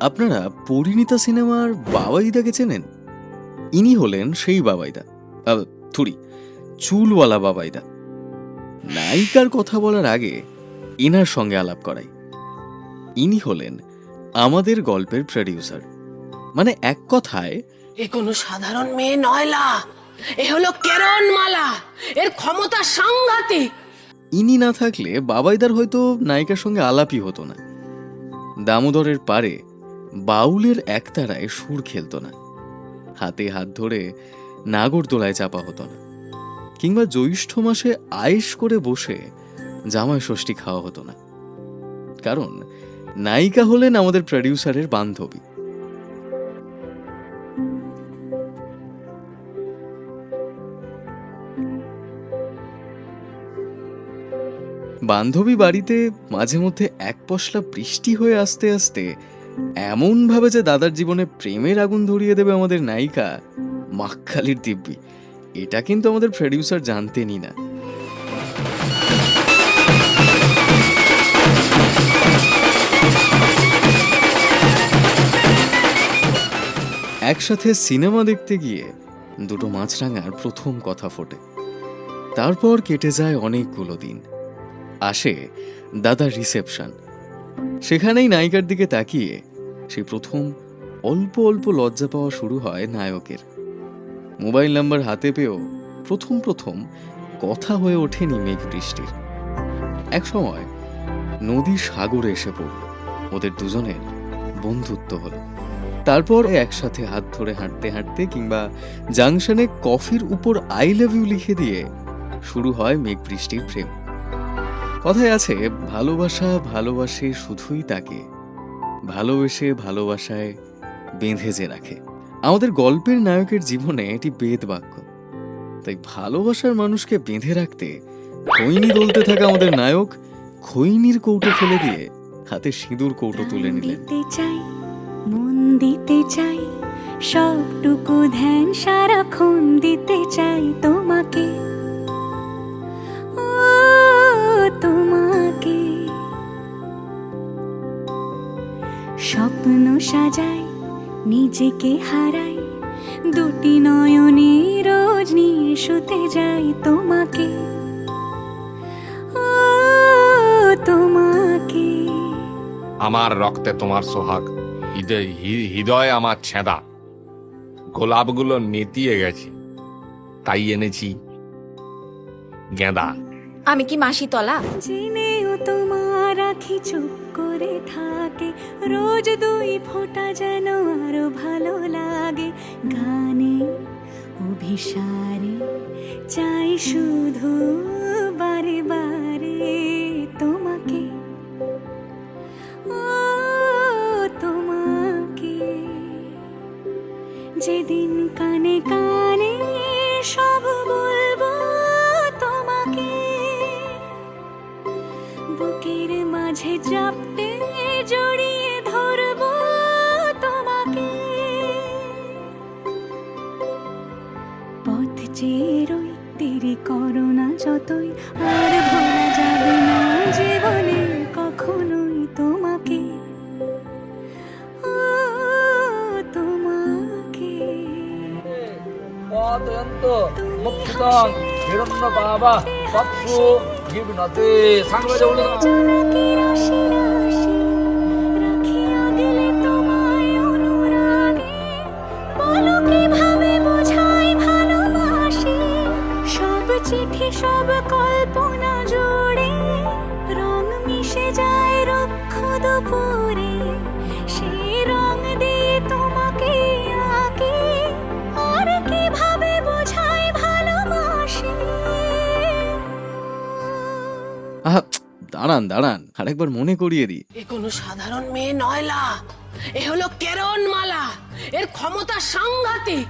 আপনারা পরিণীতা সিনেমার বাবাইদাকে চেনেন? ইনি হলেন সেই বাবাইদা, থুড়ি চুলওয়ালা বাবাইদা। নায়িকার কথা বলার আগে এনার সঙ্গে আলাপ করাই। ইনি হলেন আমাদের গল্পের প্রডিউসার, মানে এক কথায় এ কোনো সাধারণ মেয়ে নয়লা, এ হলো কেরণমালা, এর ক্ষমতা সাংঘাতিক। ইনি না থাকলে বাবাইদার হয়তো নায়িকার সঙ্গে আলাপই হতো না। দামোদরের পারে বাউলের একতারায় সুর খেলত না, হাতে হাত ধরে নাগরদোলায় চাপা হতো না, কিংবা জ্যৈষ্ঠ মাসে আয়েশ করে বসে জামাই ষষ্ঠী খাওয়া হতো না। কারণ নায়িকা হলেন আমাদের প্রডিউসারের বান্ধবী। বান্ধবী বাড়িতে মাঝে মধ্যে এক পশলা বৃষ্টি হয়ে আসতে আসতে এমন ভাবে যে দাদার জীবনে প্রেমের আগুন ধরিয়ে দেবে আমাদের নায়িকা, মাখখালির দিব্যি, এটা কিন্তু আমাদের প্রডিউসার জানতেনই না। একসাথে সিনেমা দেখতে গিয়ে দুটো মাছরাঙার প্রথম কথা ফোটে। তারপর কেটে যায় অনেকগুলো দিন। আসে দাদার রিসেপশন। সেখানেই নায়িকার দিকে তাকিয়ে সেই প্রথম অল্প অল্প লজ্জা পাওয়া শুরু হয় নায়কের। মোবাইল নাম্বার হাতে পেয়েও প্রথম প্রথম কথা হয়ে ওঠেনি মেঘ বৃষ্টির। এক সময় নদী সাগরে এসে পড়ল, ওদের দুজনের বন্ধুত্ব হলো। তারপর একসাথে হাত ধরে হাঁটতে হাঁটতে কিংবা জাংশনে কফির উপর আই লাভ ইউ লিখে দিয়ে শুরু হয় মেঘ বৃষ্টির প্রেম। কথায় আছে, ভালোবাসা ভালোবাসে শুধুই তাকে, ভালোবেসে ভালোবাসায় বেঁধে যে রাখে। আমাদের গল্পের নায়কের জীবনে এটি বেদ বাক্য। তাই ভালোবাসার মানুষকে বেঁধে রাখতে খৈনি দলতে থাকা আমাদের নায়ক খৈনির কৌটো ফেলে দিয়ে হাতে সিঁদুর কৌটো তুলে নিলেন। মন দিতে চাই, সবটুকু ধ্যান সারাক্ষণ দিতে চাই তোমাকে, ও তোমাকে। স্বপ্ন সাজাই, নিজেকে হারাই, দুটি নয়নে রোজ নিয়ে শুতে যাই তোমাকে, ও তোমাকে। আমার রক্তে তোমার সোহাগ, হৃদয় আমার ছেঁদা, গোলাপগুলো নেতিয়ে গেছে, তাই এনেছি গেঁদা। আমি কি মাসি তলা? জেনেও তোমার আখি চুপ করে থাকে, রোজ দুই ফোঁটা যেন আরো ভালো লাগে। গানে অভিসারে চাই শুধু বারে বারে তোমাকে, ও তোমাকে। যেদিন কানে কানে সব বলবো তোমাকে, বুকের মাঝে চাপতে জড়িয়ে ধরবো তোমাকে। পথ চেয়ে রই, দেরি করো না যতই, আর ভোলা যাবে না জীবনে কখনোই তোমাকে, ও তোমাকে। 목수당 이런나 봐봐 박수 기분어때 상가자 올라가 জোনাকি রাশি রাশি রাখিয়া গেলে তোমায় অনুরাগে, বলো কিভাবে বোঝাই ভালোবাসি। সব চিঠি সব কল্পনা জুড়ে রং মিশে যায় রুক্ষ দুপুরে, সেই রং দিয়ে তোমাকে আঁকি, আর কিভাবে বোঝাই ভালোবাসি। আহা, দাঁড়ান দাঁড়ান, আরেকবার মনে করিয়ে দিই। এ কোনো সাধারণ মেয়ে নয়লা, এ হলো কেরণমালা, এর ক্ষমতা সাংঘাতিক।